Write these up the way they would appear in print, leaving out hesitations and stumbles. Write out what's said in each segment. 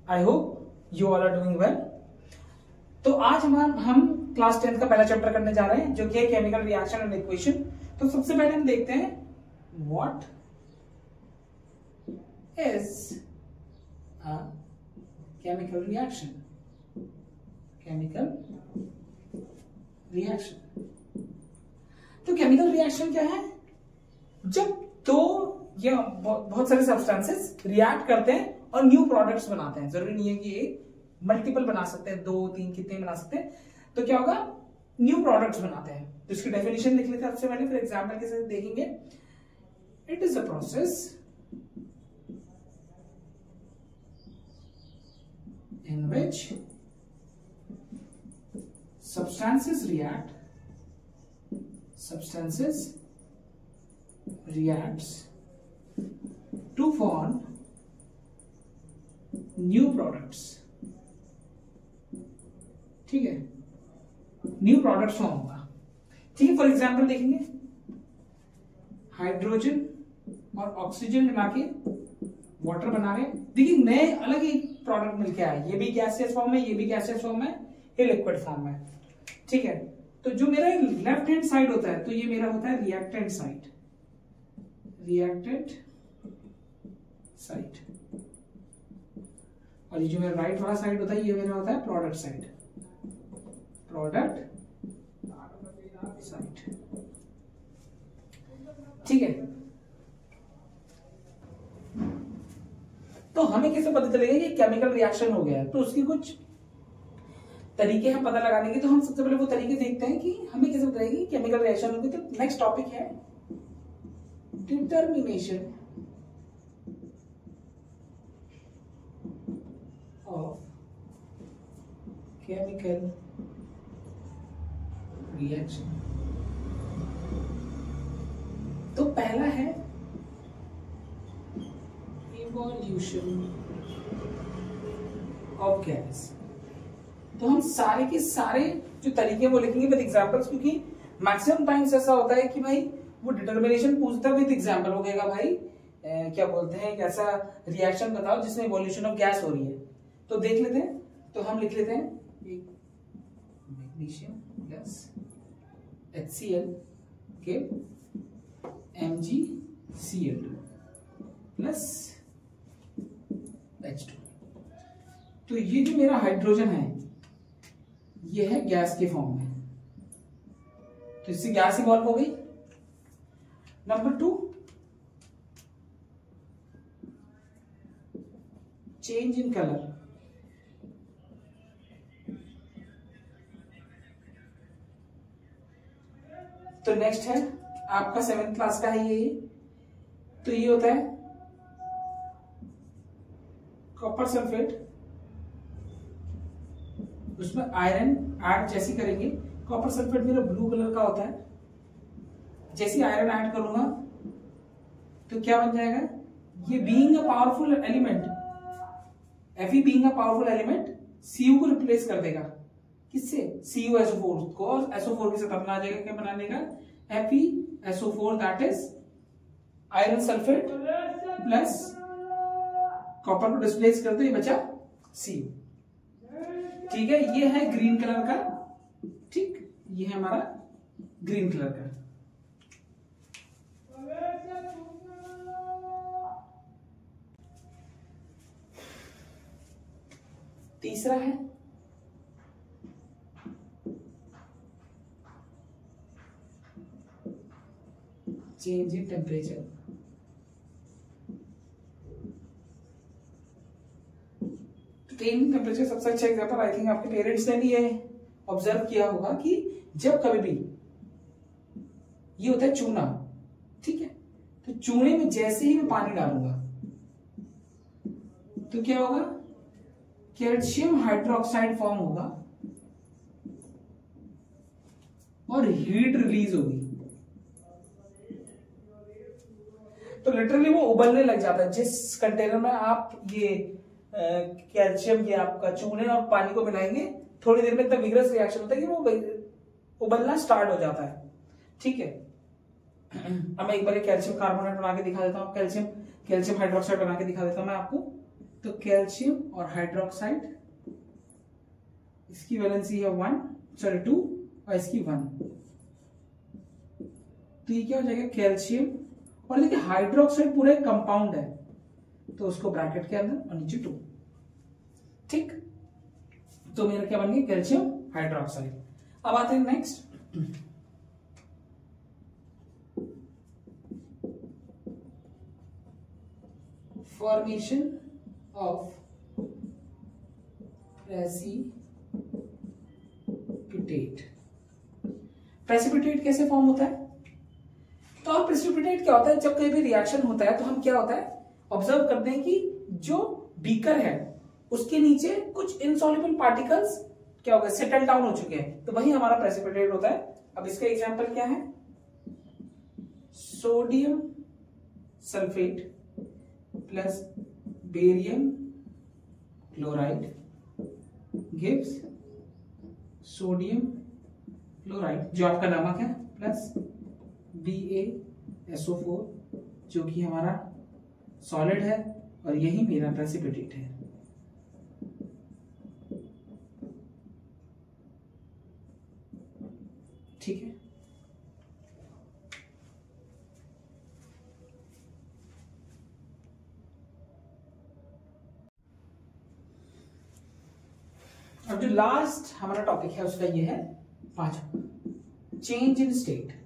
I hope you all are doing well. तो आज हम क्लास 10 का पहला चैप्टर करने जा रहे हैं जो कि है केमिकल रिएक्शन एंड इक्वेशन। तो सबसे पहले हम देखते हैं what is a chemical reaction. Chemical reaction, तो केमिकल रिएक्शन क्या है? जब दो या बहुत सारे सब्सटेंसेस रिएक्ट करते हैं और न्यू प्रोडक्ट्स बनाते हैं। जरूरी नहीं है कि एक, मल्टीपल बना सकते हैं, 2 3 कितने बना सकते हैं। तो क्या होगा? न्यू प्रोडक्ट्स बनाते हैं। तो इसकी डेफिनेशन लिख लेते हैं सबसे पहले, फिर एग्जांपल के साथ देखेंगे। It is a process in which substances reacts to form new products। ठीक है, न्यू प्रोडक्ट्स फॉर्म होगा। ठीक है, फॉर एग्जांपल देखेंगे, हाइड्रोजन और ऑक्सीजन मिला के वाटर बना रहे हैं। देखिए नए अलग ही प्रोडक्ट मिलके आए, ये भी गैसियस फॉर्म है, ये भी गैसियस फॉर्म है, ये लिक्विड फॉर्म है। ठीक है, तो जो मेरा लेफ्ट हैंड साइड होता है, तो ये मेरा होता है रिएक्टेंट साइड, और ये जो मेरा राइट वाला साइड होता है, ये मेरा होता है प्रोडक्ट साइड। ठीक है, तो हमें कैसे पता चलेगा कि केमिकल रिएक्शन हो गया है? तो उसकी कुछ तरीके हैं पता लगाने के। तो हम सबसे पहले वो तरीके देखते हैं कि हमें कैसे पता चलेगा कि केमिकल रिएक्शन हो गई। तो नेक्स्ट टॉपिक है डिटर्मिनेशन ऑफ केमिकल रिएक्शन। तो पहला है इवोल्यूशन ऑफ गैस। तो हम सारे के सारे जो तरीके वो लिखेंगे विद एग्जांपल्स, क्योंकि मैक्सिमम टाइम्स ऐसा होता है कि भाई वो डिटर्मिनेशन पूछता है विद एग्जांपल। हो गएगा भाई क्या बोलते हैं, एक ऐसा रिएक्शन बताओ जिसमें इवोल्यूशन ऑफ गैस हो रही है। तो देख लेते हैं, तो हम लिख लेते हैं मैग्नीशियम प्लस HCl के MgCl2 प्लस H2। तो ये जो मेरा हाइड्रोजन है, ये है गैस के फॉर्म में, तो इससे गैस इवॉल्व हो गई। Number 2, change in colour. तो नेक्स्ट है आपका 7th क्लास का है ये। तो ये होता है कॉपर सल्फेट, उसमें आयरन ऐड जैसे करेंगे। कॉपर सल्फेट मेरा ब्लू कलर का होता है। जैसे आयरन ऐड करूंगा तो क्या बन जाएगा? ये being a powerful element, Fe being a powerful element, Cu को रिप्लेस कर देगा। किससे? CuSO4 को, और SO4 के साथ अपना आ जाएगा। क्या बना लेगा? FeSO4, that is iron sulphate plus copper को डिस्प्लेस कर दो, ये बचा Cu। ठीक है, ये है ग्रीन कलर का। ठीक, ये है हमारा ग्रीन कलर का। तीसरा है change in temperature. Change in temperature सबसे अच्छा एग्जांपल आई थिंक आपके पेरेंट्स ने भी ये ऑब्जर्व किया होगा कि जब कभी भी ये होता है चूना, ठीक है, तो चूने में जैसे ही मैं पानी डालूंगा तो क्या होगा? कैल्शियम हाइड्रोक्साइड फॉर्म होगा और हीट रिलीज होगी। तो लिटरली वो उबलने लग जाता है। जिस कंटेनर में आप ये कैल्शियम, ये आपका चूने और पानी को मिलाएंगे, थोड़ी देर में इतना विग्रस रिएक्शन होता है कि वो उबलना स्टार्ट हो जाता है। ठीक है, अब मैं एक बार कैल्शियम कार्बोनेट बना के दिखा देता हूँ, कैल्शियम हाइड्रोक्साइड बना के दिखा देता हूँ मैं आपको। तो कैल्शियम और हाइड्रोक्साइड, इसकी वैलेंसी है 2 और इसकी 1, तो ये क्या हो जाएगा कैल्शियम, और देखिए हाइड्रोक्साइड पूरा एक कंपाउंड है तो उसको ब्रैकेट के अंदर और नीचे 2, ठीक। तो मेरा क्या बन गया कैल्शियम हाइड्रोक्साइड। अब आते हैं next, formation of precipitate. Precipitate कैसे फॉर्म होता है? तो अब प्रेसिपिटेट क्या होता है, जब कहीं भी रिएक्शन होता है तो हम क्या होता है ऑब्जर्व करते हैं कि जो बीकर है उसके नीचे कुछ इनसॉल्युबल पार्टिकल्स क्या हो गए, सेटल डाउन हो चुके हैं, तो वही हमारा प्रेसिपिटेट होता है। अब इसका एग्जांपल क्या है, sodium sulphate plus barium chloride gives sodium chloride जो आपका नमक है प्लस BaSO4 जो कि हमारा सॉलिड है, और यही मेरा प्रेसिपिटेट है। ठीक है, अब जो लास्ट हमारा टॉपिक है उसका ये है 5वां, change in state.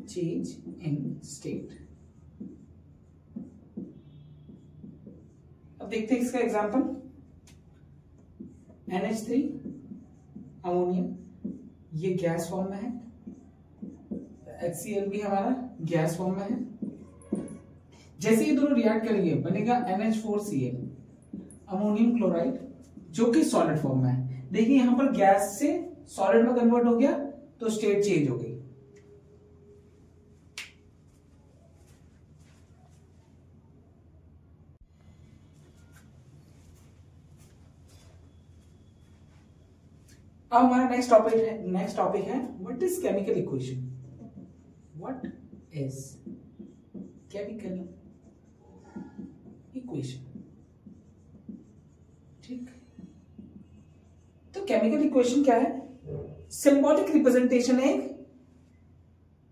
Change in state, अब देखते हैं इसका एग्जांपल, NH3 अमोनियम, ये गैस फॉर्म में है, HCl भी हमारा गैस फॉर्म में है। जैसे ये दोनों रिएक्ट करेंगे बनेगा NH4Cl, अमोनियम क्लोराइड जो कि सॉलिड फॉर्म में है। देखिए यहां पर गैस से सॉलिड में कन्वर्ट हो गया तो स्टेट चेंज हो गई। अब हमारा नेक्स्ट टॉपिक है what is chemical equation. What is chemical equation, ठीक। तो केमिकल इक्वेशन क्या है, सिंबॉलिक रिप्रेजेंटेशन है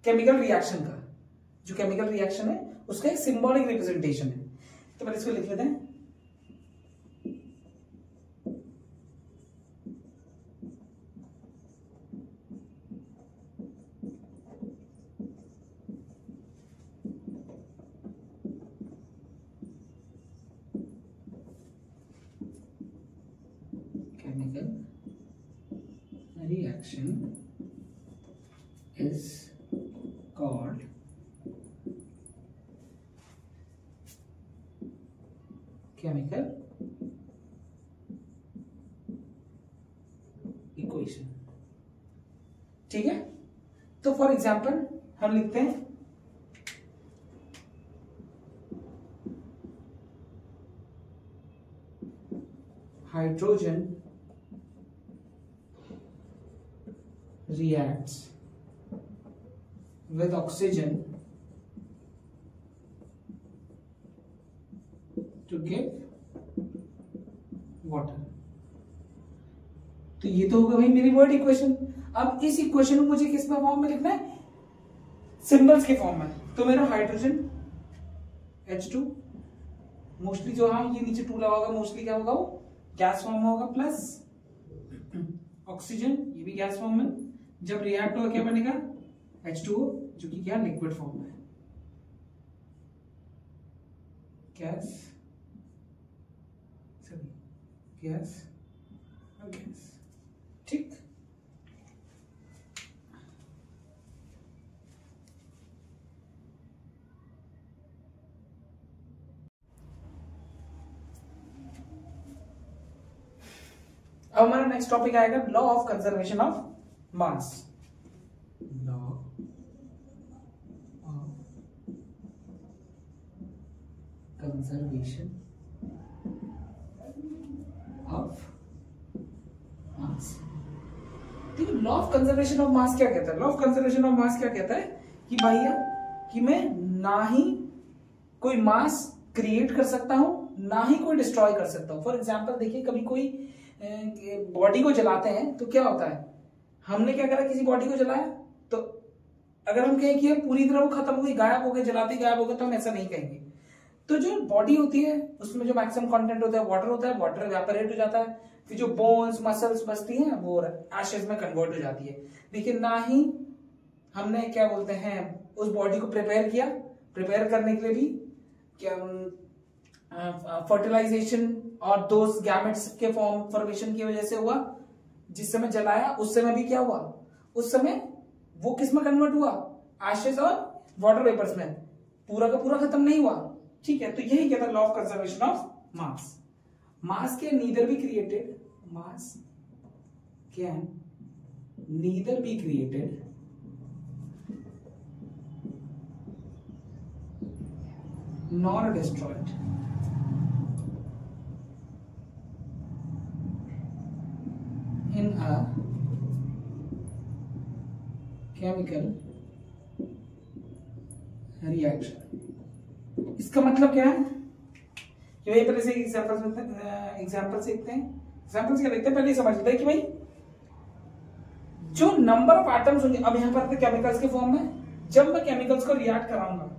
केमिकल रिएक्शन का, जो केमिकल रिएक्शन है उसका एक सिंबॉलिक रिप्रेजेंटेशन है। तो पहले इसको लिख लेते हैं, chemical reaction is called chemical equation, ठीक है। तो फॉर एग्जांपल हम लिखते हैं hydrogen reacts with oxygen to give water। तो ये तो होगा भाई मेरी वर्ड इक्वेशन। अब इस इक्वेशन को मुझे किस फॉर्म में लिखना है, सिंबल्स के फॉर्म में। तो मेरा हाइड्रोजन H2 मोस्टली जो हम ये नीचे 2 लगा होगा, मोस्टली क्या होगा वो गैस फॉर्म में होगा, प्लस ऑक्सीजन ये भी गैस फॉर्म में। जब रिएक्ट होगा क्या बनेगा H2O जो कि क्या लिक्विड फॉर्म में, गैस गैस और गैस, ठीक। अब हमारा नेक्स्ट टॉपिक आएगा law of conservation of mass. Law of conservation of mass. देखिए law of conservation of mass क्या कहता है, law of conservation of mass क्या कहता है कि भैया कि मैं ना ही कोई मास क्रिएट कर सकता हूं ना ही कोई डिस्ट्रॉय कर सकता हो। फॉर एग्जाम्पल देखिए, कभी कोई बॉडी को जलाते हैं तो क्या होता है, हमने क्या करा, किसी बॉडी को जलाया, तो अगर हम कहें कि पूरी तरह वो खत्म हो गई, गायब हो गए, जलाते गायब हो गए, तो हम ऐसा नहीं कहेंगे। तो जो बॉडी होती है उसमें जो मैक्सिमम कंटेंट होता है वाटर होता है, वाटर इवेपोरेट हो जाता है, फिर जो बोन्स मसल्स बचती हैं वो एशेज में कन्वर्ट हो जाती है। लेकिन ना ही हमने क्या बोलते हैं उस बॉडी को प्रिपेयर किया, प्रिपेयर करने के लिए भी क्या फर्टिलाइजेशन और दोस्त गैमेट्स के फॉर्मेशन की वजह से हुआ, जिस समय जलाया उस समय भी क्या हुआ, उस समय वो किस में कन्वर्ट हुआ, एशेज और वाटर वेपर्स में, पूरा का पूरा खत्म नहीं हुआ। ठीक है, तो यही कहता है law of conservation of mass. Mass can neither be created, mass can neither be created nor destroyed in a chemical reaction। इसका मतलब क्या है कि भाई पहले से एग्जांपल सीखते हैं, एग्जांपल से क्या देखते हैं, पहले समझ लेते हैं कि भाई जो नंबर ऑफ एटम्स होंगे, अब यहां पर केमिकल्स के फॉर्म में, जब मैं केमिकल्स को रिएक्ट कराऊंगा,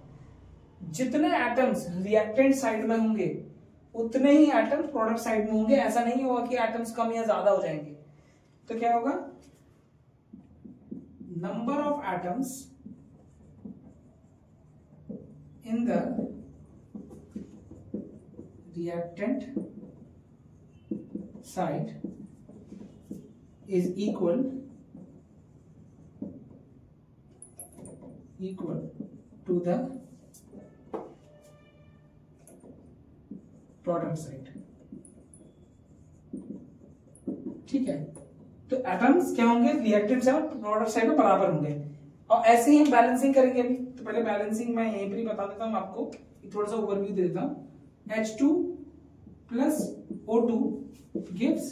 जितने एटम्स रिएक्टेंट साइड में होंगे उतने ही एटम्स प्रोडक्ट साइड में होंगे। ऐसा नहीं होगा कि एटम्स कम या ज्यादा हो जाएंगे। तो क्या होगा, number of atoms in the reactant side is equal to the product side. ठीक है, तो एटम्स क्या होंगे, रिएक्टेंट साइड और प्रोडक्ट साइड में बराबर होंगे। और ऐसे ही हम बैलेंसिंग करेंगे अभी। तो पहले बैलेंसिंग मैं यहीं पर ही बता देता हूं आपको, थोड़ा सा ओवरव्यू दे देता हूं। H2 plus O2 gives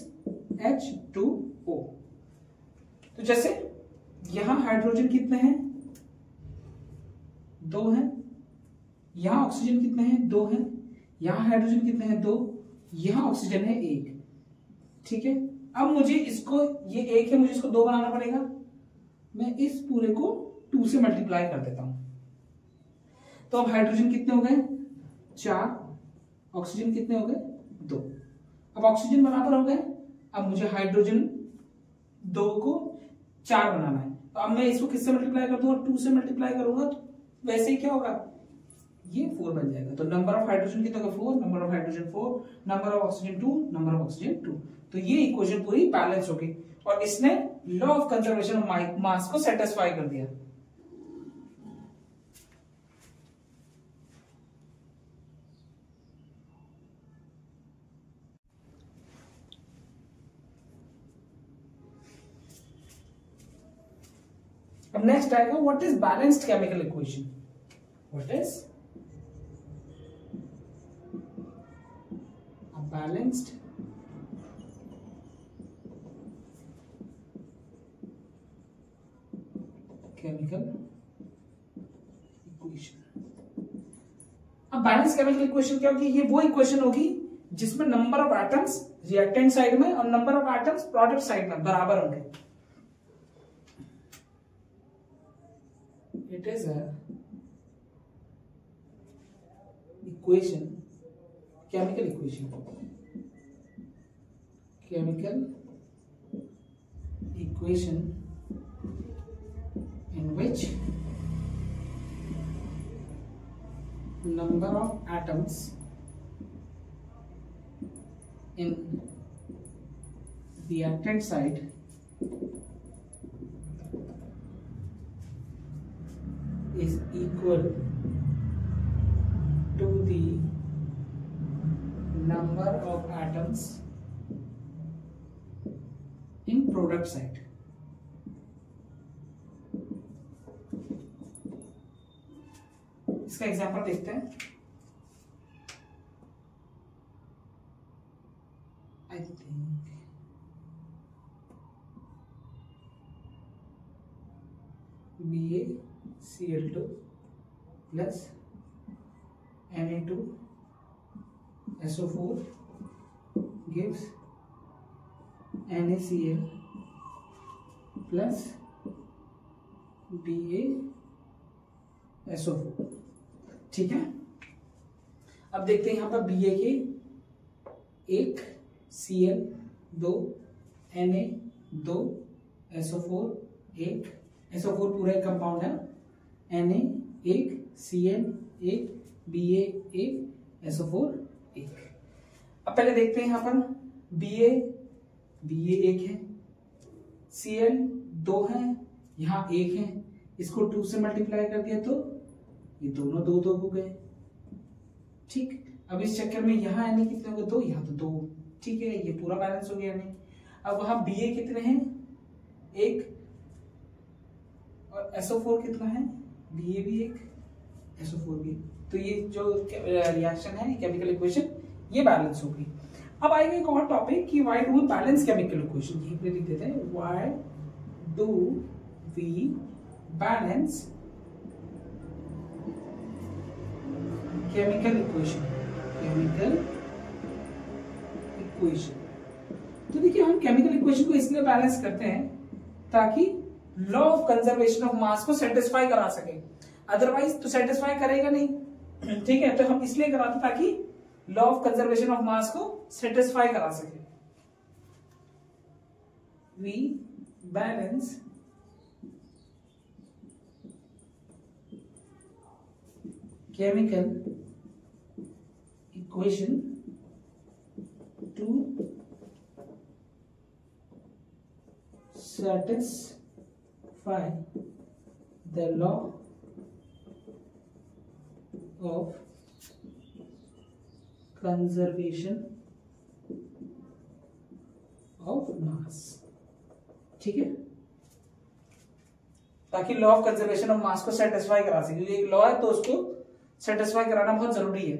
H2O। तो जैसे यहां हाइड्रोजन कितने हैं, 2 हैं, यहां ऑक्सीजन कितने हैं, 2 हैं, यहां हाइड्रोजन कितने हैं, 2, यहां ऑक्सीजन है 1। ठीक है, अब मुझे इसको, ये 1 है, मुझे इसको 2 बनाना पड़ेगा। मैं इस पूरे को 2 से मल्टीप्लाई कर देता हूं। तो अब हाइड्रोजन कितने हो गए, 4, ऑक्सीजन कितने हो गए, 2। अब ऑक्सीजन बराबर हो गए। अब मुझे हाइड्रोजन 2 को 4 बनाना है। तो अब मैं इसको किससे मल्टीप्लाई कर दूंगा, 2 से मल्टीप्लाई करूंगा, तो वैसे ही क्या होगा, ये 4 बन जाएगा। तो नंबर ऑफ हाइड्रोजन कितना होगा, 4, number of hydrogen 4, number of oxygen 2, number of oxygen 2। तो ये इक्वेशन पूरी बैलेंस हो गई और इसने law of conservation of mass को सेटिस्फाई कर दिया। अब नेक्स्ट आएगा, what is balanced chemical equation. What is balanced chemical equation. अब बैलेंस केमिकल इक्वेशन क्या होगी, ये वो इक्वेशन होगी जिसमें number of atoms reactant side में और number of atoms product side में बराबर होंगे। It is a equation, chemical equation in which number of atoms in reactant side is equal to the number of atoms in product side। इसका example देखते हैं। I think BaCl2 plus Na2 SO4 gives NaCl plus BaSO4। ठीक है, अब देखते हैं यहां पर Ba के 1 Cl 2 Na 2 SO4 1 SO4 पूरा एक कंपाउंड है, Na 1 Cl 1 Ba 1 SO4 1। अब पहले देखते हैं यहां पर Ba 1 है, Cl 2 है, यहां 1 है, इसको 2 से मल्टीप्लाई कर दिया तो ये दोनों 2 2 हो गए। ठीक, अब इस चक्कर में यहाँ Na कितने हो गए 2, यहाँ तो 2। ठीक है, ये पूरा बैलेंस हो गया Na। अब वहां Ba कितने हैं 1 और SO4 कितना है, Ba भी 1 SO4 भी। तो ये जो रिएक्शन है केमिकल इक्वेशन ये बैलेंस होगी। अब आएगा एक और टॉपिक कि why do we balance chemical equation. यहीं पे लिख देते हैं why do we balance chemical equation. तो देखिए हम केमिकल इक्वेशन को इसलिए बैलेंस करते हैं ताकि law of conservation of mass को सेटिस्फाई करा सके, अदरवाइज तो सेटिस्फाई करेगा नहीं। ठीक है, तो हम इसलिए कराते ताकि law of conservation of mass को सेटिस्फाई करा सके। We balance chemical equation to satisfy the law of conservation of mass। ठीक है, ताकि law of conservation of mass को सेटिस्फाई करा सके, क्योंकि एक लॉ है तो उसको सेटिस्फाई कराना बहुत जरूरी है।